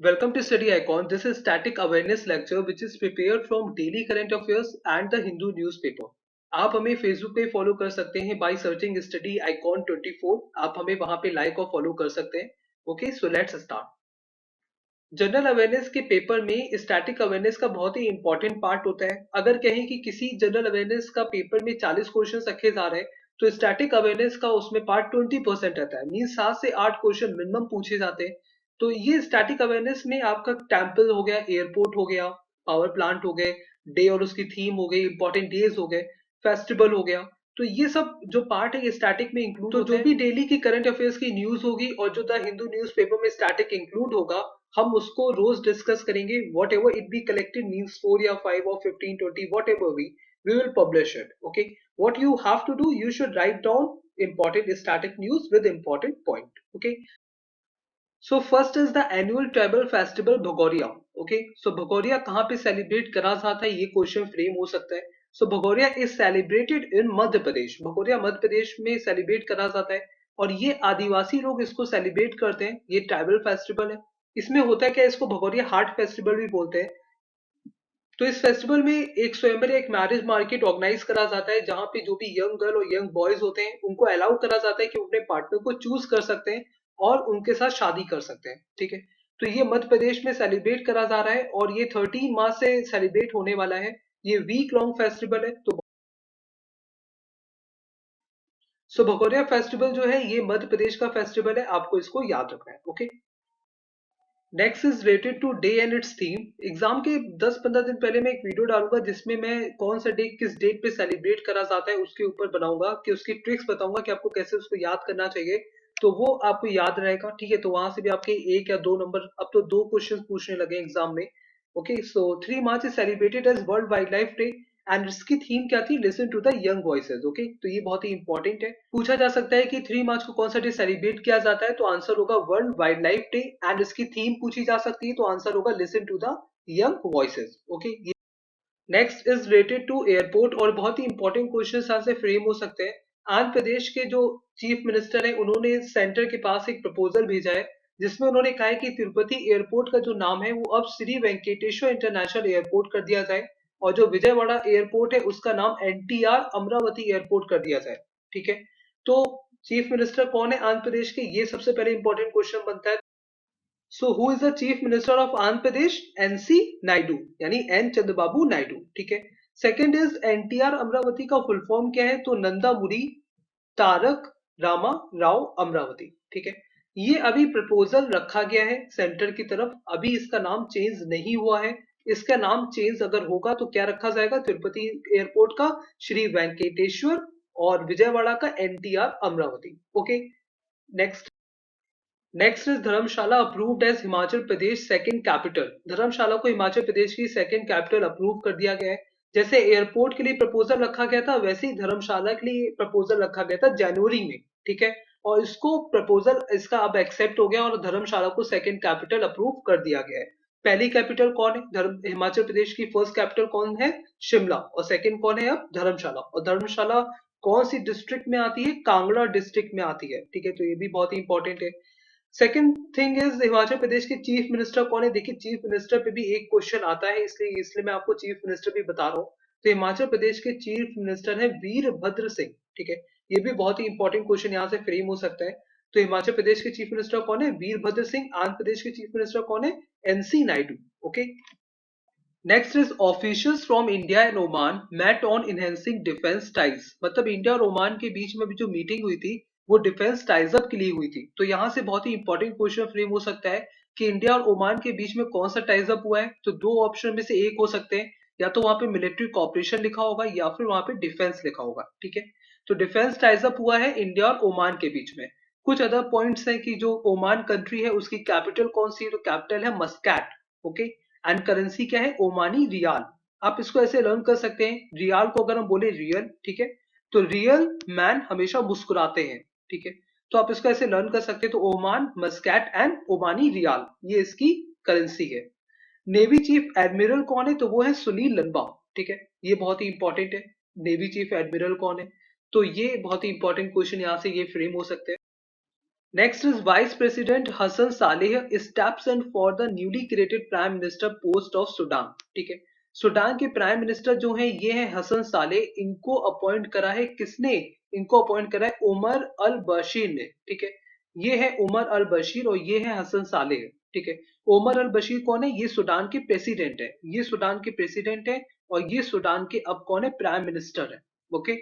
Welcome to Study Icon. This is static awareness lecture which is prepared from daily current affairs and the Hindu newspaper. आप हमें Facebook पे follow कर सकते हैं by searching study icon 24। आप हमें वहां पे लाइक और फॉलो कर सकते हैं। Okay, so let's start. General awareness के पेपर में स्टैटिक अवेयरनेस का बहुत ही इंपॉर्टेंट पार्ट होता है। अगर कहें कि किसी जनरल अवेयरनेस का पेपर में 40 क्वेश्चन रखे जा रहे हैं तो स्टैटिक अवेयरनेस का उसमें पार्ट 20% रहता है, मीन 7 से 8 क्वेश्चन मिनिमम पूछे जाते हैं। तो ये स्टैटिक अवेयरनेस में आपका टेम्पल हो गया, एयरपोर्ट हो गया, पावर प्लांट हो गए, डे और उसकी थीम हो गई, इंपॉर्टेंट डेज हो गए, फेस्टिवल हो गया। तो ये सब जो पार्ट है ये स्टैटिक में इंक्लूड तो जो भी डेली की करंट अफेयर्स की न्यूज होगी और जो द हिंदू न्यूज़पेपर में स्टैटिक इंक्लूड होगा, हम उसको रोज डिस्कस करेंगे। What ever it be collected means 4 या 5 और 15 20 what ever we will publish it. Okay, what you have to do, you should write down important static news with important point. Okay, so first is the annual tribal festival Bhagoria. Okay, so Bhagoria कहाँ पे celebrate करा जाता है, ये question frame हो सकता है। So Bhagoria is celebrated in Madhya Pradesh. Bhagoria Madhya Pradesh में सेलिब्रेट करा जाता है और ये आदिवासी लोग इसको सेलिब्रेट करते हैं। ये ट्राइबल फेस्टिवल है। इसमें होता है क्या, इसको भगोरिया हार्ट फेस्टिवल भी बोलते हैं। तो इस फेस्टिवल में एक स्वयंवर एक मैरिज मार्केट ऑर्गेनाइज करा जाता है, जहां पे जो भी यंग गर्ल और यंग बॉयज होते हैं उनको अलाउ करा जाता है कि अपने पार्टनर को चूज कर सकते हैं और उनके साथ शादी कर सकते हैं। ठीक है, तो ये मध्य प्रदेश में सेलिब्रेट करा जा रहा है और ये 13 मार्च से सेलिब्रेट होने वाला है। ये वीक लॉन्ग फेस्टिवल है। तो सो भगोरिया फेस्टिवल जो है ये मध्य प्रदेश का फेस्टिवल है, आपको इसको याद रखना है। Okay, next is related to day and its theme. Exam के 10-15 दिन पहले मैं एक वीडियो डालूंगा जिसमें मैं कौन सा डे किस डेट पे सेलिब्रेट करा जाता है उसके ऊपर बनाऊंगा, कि उसकी ट्रिक्स बताऊंगा कि आपको कैसे उसको याद करना चाहिए। तो वो आपको याद रहेगा। ठीक है, तो वहां से भी आपके 1 या 2 नंबर, अब तो 2 क्वेश्चन पूछने लगे एग्जाम में। Okay, so 3 March is celebrated as World Wildlife Day and इसकी थीम क्या थी, listen to the young voices. Okay, तो ये बहुत ही इंपॉर्टेंट है। पूछा जा सकता है कि 3 मार्च को कौन सा डे सेलिब्रेट किया जाता है, तो आंसर होगा World Wildlife Day and इसकी थीम पूछी जा सकती है तो आंसर होगा listen to the young voices. Okay, next is related to airport और बहुत ही इंपॉर्टेंट क्वेश्चन यहाँ से फ्रेम हो सकते हैं। आंध्र प्रदेश के जो चीफ मिनिस्टर हैं उन्होंने सेंटर के पास एक प्रपोजल भेजा है जिसमें उन्होंने कहा है कि तिरुपति एयरपोर्ट का जो नाम है वो अब श्री वेंकटेश्वर इंटरनेशनल एयरपोर्ट कर दिया जाए और जो विजयवाड़ा एयरपोर्ट है उसका नाम एनटीआर अमरावती एयरपोर्ट कर दिया जाए। ठीक है, तो चीफ मिनिस्टर कौन है आंध्र प्रदेश के, ये सबसे पहले इंपॉर्टेंट क्वेश्चन बनता है। So who is the chief minister of Andhra Pradesh, NC Naidu, यानी एन चंद्रबाबू नायडू। ठीक है, सेकंड इज एनटीआर अमरावती का फुल फॉर्म क्या है, तो नंदामुरी तारक रामा राव अमरावती। ठीक है, ये अभी प्रपोजल रखा गया है सेंटर की तरफ, अभी इसका नाम चेंज नहीं हुआ है। इसका नाम चेंज अगर होगा तो क्या रखा जाएगा, तिरुपति एयरपोर्ट का श्री वेंकटेश्वर और विजयवाड़ा का NTR Amaravati. Okay, next is Dharamshala approved as Himachal Pradesh second capital. Dharamshala को हिमाचल प्रदेश की सेकंड कैपिटल अप्रूव कर दिया गया है। जैसे एयरपोर्ट के लिए प्रपोजल रखा गया था वैसे ही धर्मशाला के लिए प्रपोजल रखा गया था जनवरी में। ठीक है, और इसको प्रपोजल इसका अब एक्सेप्ट हो गया और धर्मशाला को सेकंड कैपिटल अप्रूव कर दिया गया है। पहली कैपिटल कौन है, हिमाचल प्रदेश की फर्स्ट कैपिटल कौन है, शिमला, और सेकंड कौन है अब, धर्मशाला। और धर्मशाला कौन सी डिस्ट्रिक्ट में आती है, कांगड़ा डिस्ट्रिक्ट में आती है। ठीक है, तो ये भी बहुत ही इंपॉर्टेंट है। Second thing is Himachal Pradesh के चीफ मिनिस्टर कौन है। देखिए, चीफ मिनिस्टर पे भी एक क्वेश्चन आता है, इसलिए मैं आपको चीफ मिनिस्टर भी बता रहा हूँ। तो हिमाचल प्रदेश के चीफ मिनिस्टर है वीरभद्र सिंह। ठीक है, ये भी बहुत ही इंपॉर्टेंट क्वेश्चन यहाँ से फ्रेम हो सकता है। तो हिमाचल प्रदेश के चीफ मिनिस्टर कौन है, वीरभद्र सिंह। आंध्र प्रदेश के चीफ मिनिस्टर कौन है, NC Naidu. Okay, next is officials from India and Oman met on enhancing defence ties. मतलब इंडिया और ओमान के बीच में भी जो मीटिंग हुई थी वो डिफेंस टाइज अप के लिए हुई थी। तो यहाँ से बहुत ही इंपॉर्टेंट क्वेश्चन फ्रेम हो सकता है कि इंडिया और ओमान के बीच में कौन सा टाइज अप हुआ है। तो दो ऑप्शन में से एक हो सकते हैं, या तो वहां पे मिलिट्री कॉपरेशन लिखा होगा या फिर वहां पे डिफेंस लिखा होगा। ठीक है, तो डिफेंस टाइज अप हुआ है इंडिया और ओमान के बीच में। कुछ अदर पॉइंट्स हैं कि जो ओमान कंट्री है उसकी कैपिटल कौन सी है, तो कैपिटल है मस्कैट। ओके, एंड करेंसी क्या है, ओमानी रियाल। आप इसको ऐसे लर्न कर सकते हैं, रियाल को अगर हम बोले रियल, ठीक है, तो रियल मैन हमेशा मुस्कुराते हैं। ठीक है, तो आप इसको ऐसे लर्न कर सकते हैं। तो ओमान मस्कैट एंड ओमानी रियाल ये इसकी करेंसी है। नेवी चीफ एडमिरल कौन है, तो वो है सुनील लंबा। ठीक है, ये बहुत ही इंपॉर्टेंट है, नेवी चीफ एडमिरल कौन है। तो ये बहुत ही इंपॉर्टेंट क्वेश्चन यहाँ से ये फ्रेम हो सकते हैं। Next is vice president Hasan Saleh steps in for the newly created prime minister post of Sudan. ठीक है, सूडान के प्राइम मिनिस्टर जो है ये है हसन सालेह। इनको अपॉइंट करा है किसने? इनको अपॉइंट करा है उमर अल बशीर ने। ठीक है, ये है उमर अल बशीर और ये है हसन सालेह। ठीक है, उमर अल बशीर कौन है? ये सूडान के प्रेसिडेंट है, ये सूडान के प्रेसिडेंट है और ये सूडान के अब कौन है? प्राइम मिनिस्टर है। ओके,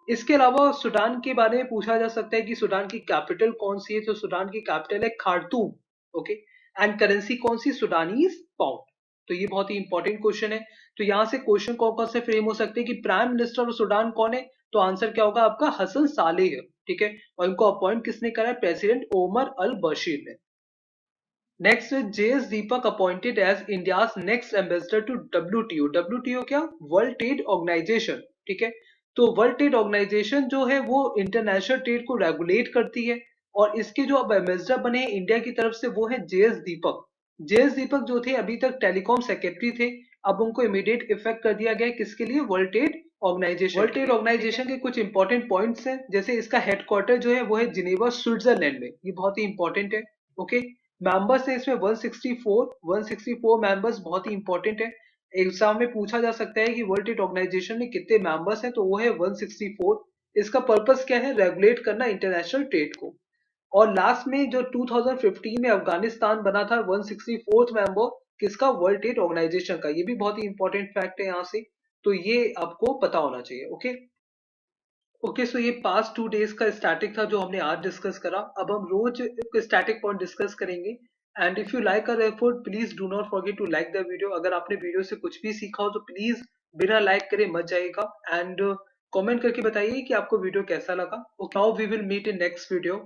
इसके अलावा सूडान के बारे में पूछा जा सकता है कि सूडान की कैपिटल कौन सी है? तो सूडान की कैपिटल है खार्तूम। ओके, एंड करेंसी कौन सी? Sudanese pound. तो ये बहुत ही इंपॉर्टेंट क्वेश्चन है। तो यहाँ से क्वेश्चन कौन कौन से फ्रेम हो सकते हैं कि प्राइम मिनिस्टर ऑफ सूडान कौन है? तो आंसर क्या होगा आपका? हसन सालेह है। ठीक है, और इनको अपॉइंट किसने करा है? प्रेसिडेंट ओमर अल बशीर ने। Next is JS Deepak appointed as India's next ambassador to WTO। WTO क्या? World trade organisation. ठीक है, तो वर्ल्ड ट्रेड ऑर्गेनाइजेशन जो है वो इंटरनेशनल ट्रेड को रेगुलेट करती है और इसके जो अब एम्बेसडर बने हैं इंडिया की तरफ से वो है JS दीपक। JS दीपक जो थे अभी तक टेलीकॉम सेक्रेटरी थे, अब उनको इमीडिएट इफेक्ट कर दिया गया है। किसके लिए? World trade organisation. World trade organisation के कुछ इंपॉर्टेंट पॉइंट्स हैं, जैसे इसका हेडक्वार्टर जो है वो है जिनेवा स्विट्जरलैंड में। ये बहुत ही इंपॉर्टेंट है। ओके, मेंबर्स है इसमें 164 मेंबर्स, बहुत ही इंपॉर्टेंट है। एग्जाम में पूछा जा सकता है कि वर्ल्ड ट्रेड ऑर्गेनाइजेशन में कितने मेंबर्स हैं? तो वो है 164। इसका पर्पस क्या है? रेगुलेट करना इंटरनेशनल ट्रेड को। और लास्ट में जो 2015 में अफगानिस्तान बना था 164th मेंबर किसका? वर्ल्ड ट्रेड ऑर्गेनाइजेशन का। ये भी बहुत ही इंपॉर्टेंट फैक्ट है यहाँ से, तो ये आपको पता होना चाहिए। ओके ओके, सो ये पास्ट 2 डेज का स्टैटिक था जो हमने आज डिस्कस करा। अब हम रोज एक स्टैटिक पॉइंट डिस्कस करेंगे। And if you like our effort please do not forget to like the video. अगर आपने वीडियो से कुछ भी सीखा हो तो प्लीज बिना लाइक करे मत जाइएगा एंड कमेंट करके बताइए कि आपको वीडियो कैसा लगा। Now we will meet in next video.